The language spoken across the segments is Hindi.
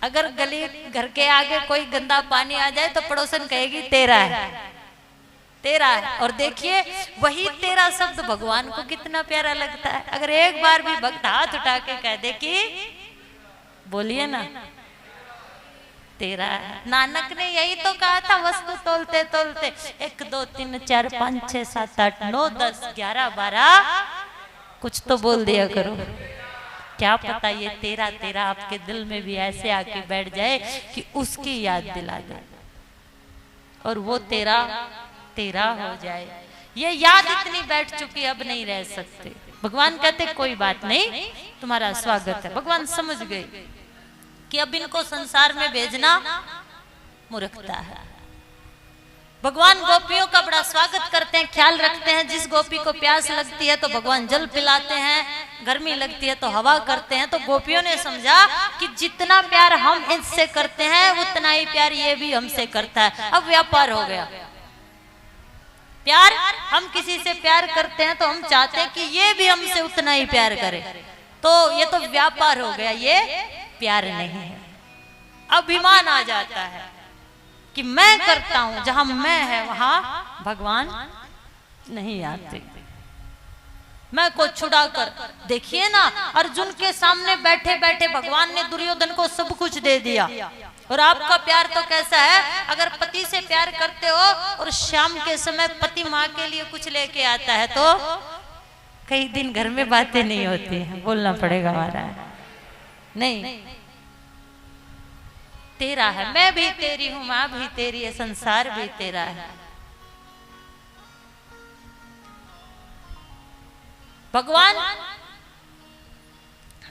अगर गली घर के आगे कोई गंदा पानी आ जाए तो पड़ोसन कहेगी तेरा है, तेरा है। और देखिए वही तेरा शब्द भगवान को कितना प्यारा लगता है। अगर एक बार भी भक्त हाथ उठा के कह दे कि बोलिए ना तेरा है। नानक ने यही तो कहा था वस्तु तोलते तोलते 1 2 3 4 5 6 7 8 9 10 11 12 कुछ तो बोल दिया करो। क्या पता ये तेरा तेरा आपके दिल में भी ऐसे आके बैठ जाए कि उसकी याद दिला दे और वो तेरा तेरा हो जाए। ये याद इतनी बैठ चुकी अब नहीं रह सकते। भगवान कहते कोई बात नहीं, तुम्हारा स्वागत है। भगवान समझ गए कि अब इनको संसार में भेजना मूर्खता है। भगवान गोपियों का बड़ा स्वागत करते हैं, ख्याल रखते हैं। जिस गोपी को प्यास लगती है तो भगवान जल पिलाते हैं, गर्मी लगती है तो हवा करते हैं। तो गोपियों ने समझा कि जितना प्यार हम इससे करते हैं उतना ही प्यार ये भी हमसे करता है। अब व्यापार हो गया। प्यार हम किसी से प्यार करते हैं तो हम चाहते हैं कि ये भी हमसे उतना ही प्यार करे। तो ये तो व्यापार हो गया, ये प्यार नहीं है। अभिमान आ जाता है कि मैं करता हूं, जहां मैं है वहां भगवान नहीं आते। मैं को छुड़ाकर देखिए ना, अर्जुन के सामने बैठे बैठे भगवान ने दुर्योधन को सब कुछ दे दिया। और आपका प्यार तो कैसा है, अगर पति से प्यार करते हो और शाम के समय पति माँ के लिए कुछ लेके आता है तो कई दिन घर में बातें नहीं होती हैं, बोलना पड़ेगा हमारा नहीं। तेरा है, मैं भी तेरी हूं, माँ भी तेरी है, संसार भी तेरा है। भगवान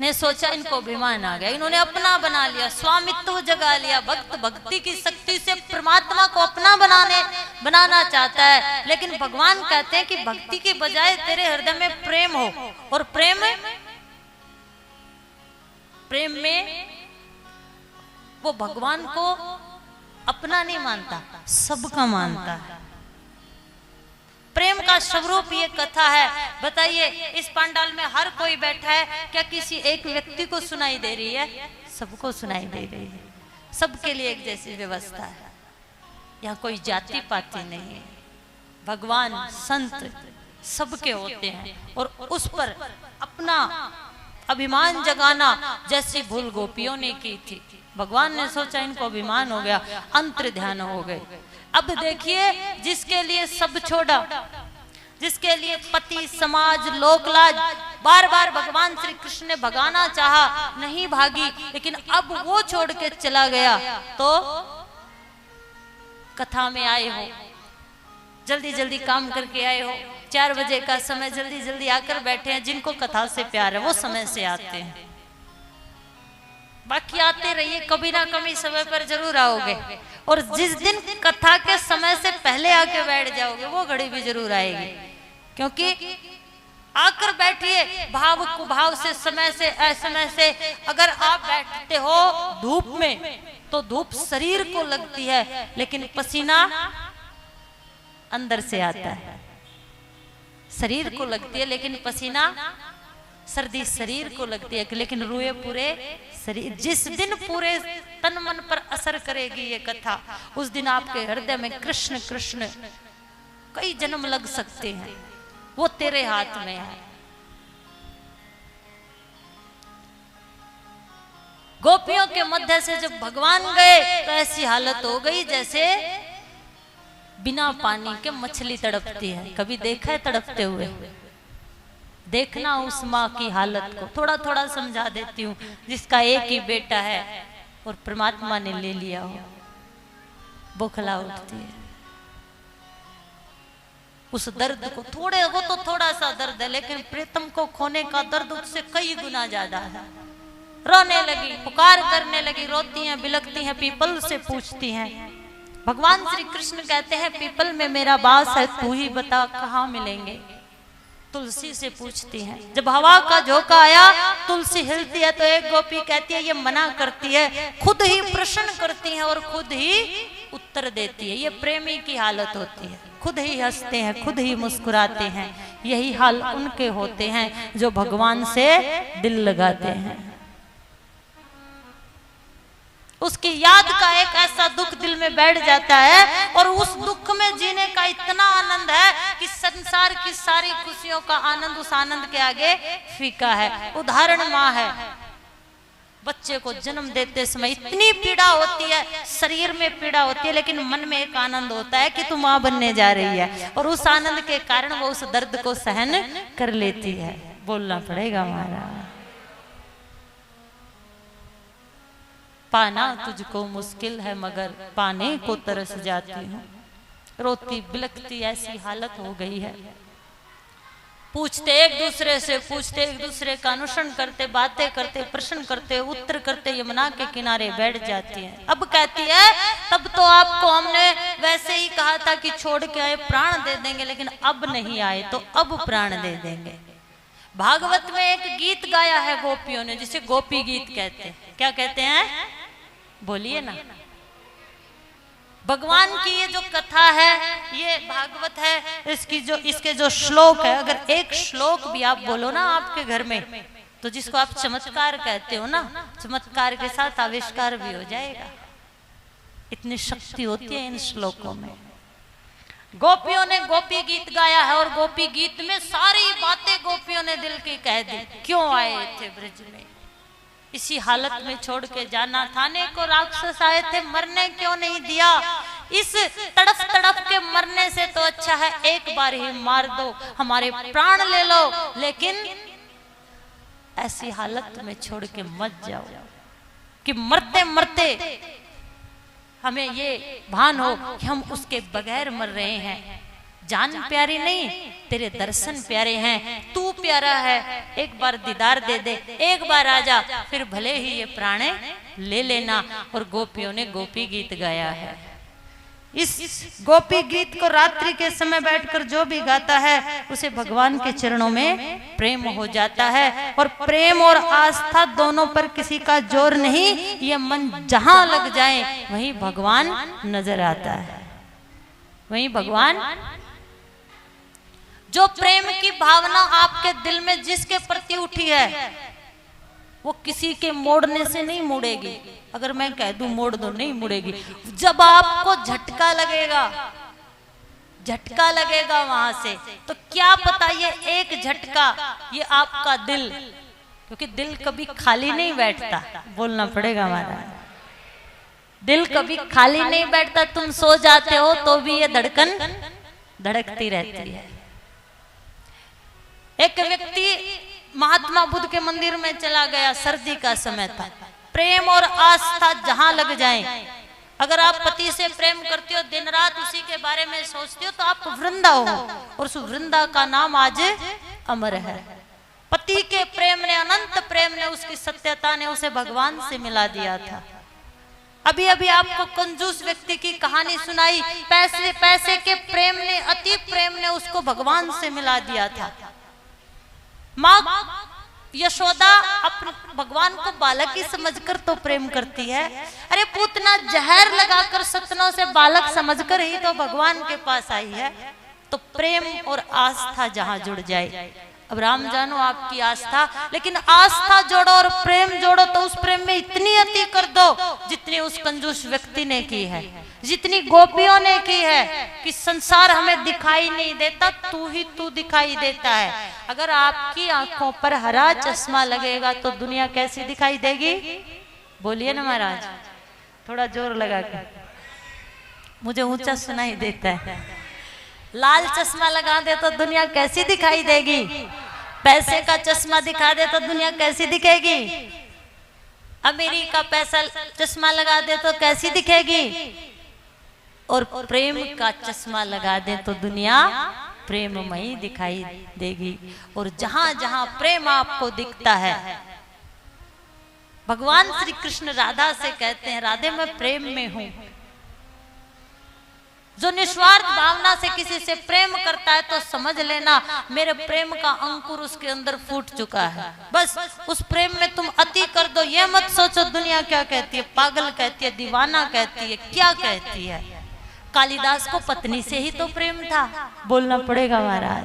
ने सोचा इनको अभिमान आ गया, इन्होंने अपना बना लिया, स्वामित्व जगा लिया। भक्त भक्ति की शक्ति से परमात्मा को अपना बनाना चाहता है। लेकिन भगवान कहते हैं कि भक्ति की बजाय तेरे हृदय में प्रेम हो। और प्रेम में वो भगवान को अपना नहीं मानता, सबका मानता है। प्रेम का स्वरूप ये कथा है। बताइए इस पंडाल में हर कोई बैठा है, क्या किसी एक व्यक्ति को सुनाई दे रही है? सबको सुनाई दे रही है। सबके लिए एक जैसी व्यवस्था है, यहाँ कोई जाति पाति नहीं है। भगवान संत सबके होते हैं और उस पर अपना अभिमान जगाना जैसी भूल गोपियों ने की थी। भगवान ने सोचा इनको अभिमान हो गया, अंतर ध्यान हो गए। अब देखिए जिसके लिए सब छोड़ा, जिसके लिए पति समाज लोकलाज बार बार भगवान श्री कृष्ण ने भगाना चाहा, नहीं भागी, लेकिन अब वो छोड़ के चला गया। तो कथा में आए हो, जल्दी जल्दी काम करके आए हो, 4 बजे का समय जल्दी जल्दी आकर बैठे हैं। जिनको कथा से प्यार है वो समय से आते हैं, बाकी आते रहिए, कभी ना कभी समय पर जरूर आओगे। और जिस दिन कथा के समय से पहले आके बैठ जाओगे वो घड़ी भी जरूर आएगी। क्योंकि आकर बैठिए भाव कुभाव से, समय से असमय से। अगर आप बैठते हो धूप में तो धूप शरीर को लगती है, लेकिन पसीना अंदर से आता है। शरीर को लगती है लेकिन पसीना, सर्दी शरीर को लगती है लेकिन रूए पूरे शरीर। जिस दिन पूरे तन मन पर असर करेगी ये कथा, उस दिन आपके हृदय में कृष्ण कृष्ण कई जन्म लग सकते हैं। वो तेरे हाथ में है। गोपियों के मध्य से जब भगवान गए तो ऐसी हालत हो गई जैसे बिना पानी के मछली तड़पती है। कभी देखा है तड़पते हुए? देखना उस माँ की हालत को। थोड़ा थोड़ा समझा देती हूँ। जिसका एक ही बेटा है और परमात्मा ने ले लिया हो, बौखला उठती है। उस दर्द को वो तो थोड़ा सा दर्द है, लेकिन प्रीतम को खोने का दर्द उससे कई गुना ज्यादा है। रोने लगी, पुकार करने लगी, रोती हैं, बिलखती हैं, पीपल से पूछती हैं। भगवान श्री कृष्ण कहते हैं पीपल में मेरा वास है, तू ही बता कहाँ मिलेंगे। तुलसी से पूछती हैं। जब हवा का झोंका आया तुलसी हिलती है तो एक गोपी कहती है ये मना करती है, खुद ही प्रश्न करती है और खुद ही उत्तर देती है। ये प्रेमी की हालत होती है, खुद ही हंसते हैं, खुद ही मुस्कुराते हैं। यही हाल उनके होते हैं जो भगवान से दिल लगाते हैं। उसकी याद का एक ऐसा दुख दिल में बैठ जाता है और उस दुख में जीने का इतना आनंद है कि संसार की सारी खुशियों का आनंद उस आनंद के आगे फीका है। उदाहरण माँ है, बच्चे को जन्म देते समय इतनी पीड़ा होती है, शरीर में पीड़ा होती है, लेकिन मन में एक आनंद होता है कि तू माँ बनने जा रही है, और उस आनंद के कारण वो उस दर्द को सहन कर लेती है। बोलना पड़ेगा हमारा। पाना तुझको मुश्किल है मगर पाने को तरस जाती हूँ, रोती बिलखती ऐसी हालत हो गई है। पूछते एक दूसरे का अनुसरण करते, बातें करते, प्रश्न करते, उत्तर करते, यमुना के किनारे बैठ जाती हैं। अब कहती है तब तो आपको हमने वैसे ही कहा था कि छोड़ के आए प्राण दे देंगे, लेकिन अब नहीं आए तो अब प्राण दे देंगे। भागवत में एक गीत गाया है गोपियों ने, जिसे गोपी गीत कहते हैं। क्या कहते हैं? बोलिए ना। भगवान की ये जो कथा है, ये भागवत है, इसके जो श्लोक है, अगर एक श्लोक भी आप बोलो ना आपके घर में, तो जिसको आप चमत्कार कहते हो ना, चमत्कार के साथ आविष्कार भी हो जाएगा। इतनी शक्ति होती है इन श्लोकों में। गोपियों ने गोपी गीत गाया है और गोपी गीत में सारी बातें गोपियों ने दिल की कह दी। क्यों आए थे ब्रज में, इसी हालत में छोड़ के जाना था। को राक्षस आए थे, मरने क्यों नहीं दिया? इस तड़फ तड़फ के मरने से तो अच्छा है एक बार ही मार दो, हमारे प्राण ले लो, लेकिन ऐसी हालत में छोड़ के मत जाओ कि मरते मरते हमें ये भान हो कि हम उसके बगैर मर रहे हैं। जान प्यारी नहीं, तेरे दर्शन प्यारे हैं, तू प्यारा है, एक बार दीदार दे दे, एक बार आजा, फिर भले ही ये प्राण ले लेना। और गोपियों ने गोपी गीत गाया है। इस गोपी गीत को रात्रि के समय बैठकर जो भी गाता है उसे भगवान के चरणों में प्रेम हो जाता है। और प्रेम और आस्था दोनों पर किसी का जोर नहीं, ये मन जहां लग जाए वहीं भगवान नजर आता है, वहीं भगवान। जो प्रेम की भावना आपके दिल में जिसके प्रति उठी है, वो किसी के मोड़ने से नहीं मुड़ेगी। अगर मैं कह दूं मोड़ दो, नहीं मुड़ेगी। जब आपको झटका लगेगा वहां से, तो क्या पता ये एक झटका, ये आपका दिल, क्योंकि दिल कभी खाली नहीं बैठता। बोलना पड़ेगा हमारा, दिल कभी खाली नहीं बैठता। तुम सो जाते हो तो भी ये धड़कन धड़कती रहती है। एक व्यक्ति महात्मा बुद्ध के मंदिर में चला गया, सर्दी का समय था। प्रेम और आस्था जहां लग जाए, अगर आप पति से प्रेम करते हो, दिन रात उसी के बारे में सोचते हो, तो आप वृंदा हो, और उस वृंदा का नाम आज अमर है। पति के प्रेम ने, अनंत प्रेम ने, उसकी सत्यता ने उसे भगवान से मिला दिया था। अभी अभी आपको कंजूस व्यक्ति की कहानी सुनाई, पैसे के प्रेम ने, अति प्रेम ने उसको भगवान से मिला दिया था। माँ यशोदा अपने भगवान को बालक ही समझकर तो प्रेम करती है। अरे पूतना जहर लगाकर सतनों से बालक समझकर ही तो भगवान के पास आई है। तो प्रेम और आस्था जहां जुड़ जाए, अब राम जानो आपकी आस्था, लेकिन आस्था जोड़ो और प्रेम जोड़ो तो उस प्रेम में इतनी अति कर दो जितनी उस कंजूस व्यक्ति ने की है, जितनी गोपियों ने की है, कि संसार हमें दिखाई नहीं देता, तू ही तू दिखाई देता है। अगर आपकी आंखों पर हरा चश्मा लगेगा तो दुनिया कैसी दिखाई देगी? बोलिए ना महाराज, थोड़ा जोर लगा के, मुझे ऊंचा सुनाई देता है। लाल चश्मा लगा दे तो दुनिया कैसी दिखाई देगी? पैसे का चश्मा दिखा दे तो दुनिया कैसी दिखेगी? अमीरी का पैसा चश्मा लगा दे तो कैसी दिखेगी? और प्रेम का चश्मा लगा दे तो दुनिया प्रेममयी दिखाई देगी। और जहां जहां प्रेम आपको दिखता है, भगवान श्री कृष्ण राधा से कहते हैं, राधे मैं प्रेम में हूं। जो निस्वार्थ भावना से किसी से प्रेम करता है तो समझ लेना मेरे प्रेम का अंकुर उसके अंदर फूट चुका है। बस उस प्रेम में तुम अति कर दो, ये मत सोचो दुनिया क्या कहती है, पागल कहती है, दीवाना कहती है, क्या कहती है। कालिदास को पत्नी से ही तो प्रेम था, बोलना पड़ेगा महाराज।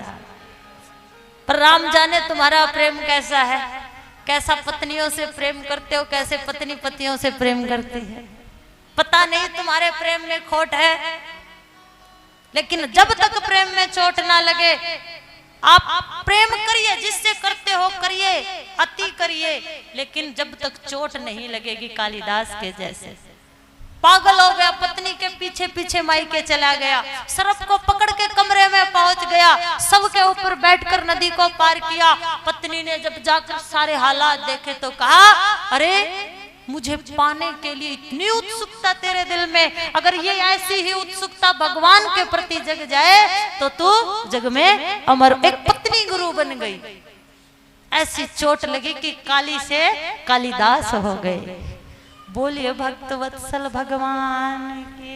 पर राम जाने तुम्हारा प्रेम कैसा है। कैसा पत्नियों से प्रेम करते हो, कैसे पत्नी पतियों से प्रेम करती है। पता नहीं तुम्हारे प्रेम में खोट है, लेकिन जब तक प्रेम में चोट ना लगे आप प्रेम करिए, जिससे करते हो करिए, अति करिए, लेकिन जब तक चोट नहीं लगेगी। कालिदास के जैसे पागल हो गया, पत्नी के पीछे पीछे मायके चला गया, सर्प को पकड़ के कमरे में पहुंच गया, सबके ऊपर बैठकर नदी को पार किया। पत्नी ने जब जाकर सारे हालात देखे तो कहा, अरे मुझे पाने के लिए इतनी उत्सुकता तेरे दिल में, अगर ये ऐसी ही उत्सुकता भगवान के प्रति जग जाए तो तू जग में अमर। एक पत्नी गुरु बन गई। ऐसी चोट लगी कि काली से कालिदास हो गए। बोलिए भक्त वत्सल भगवान की।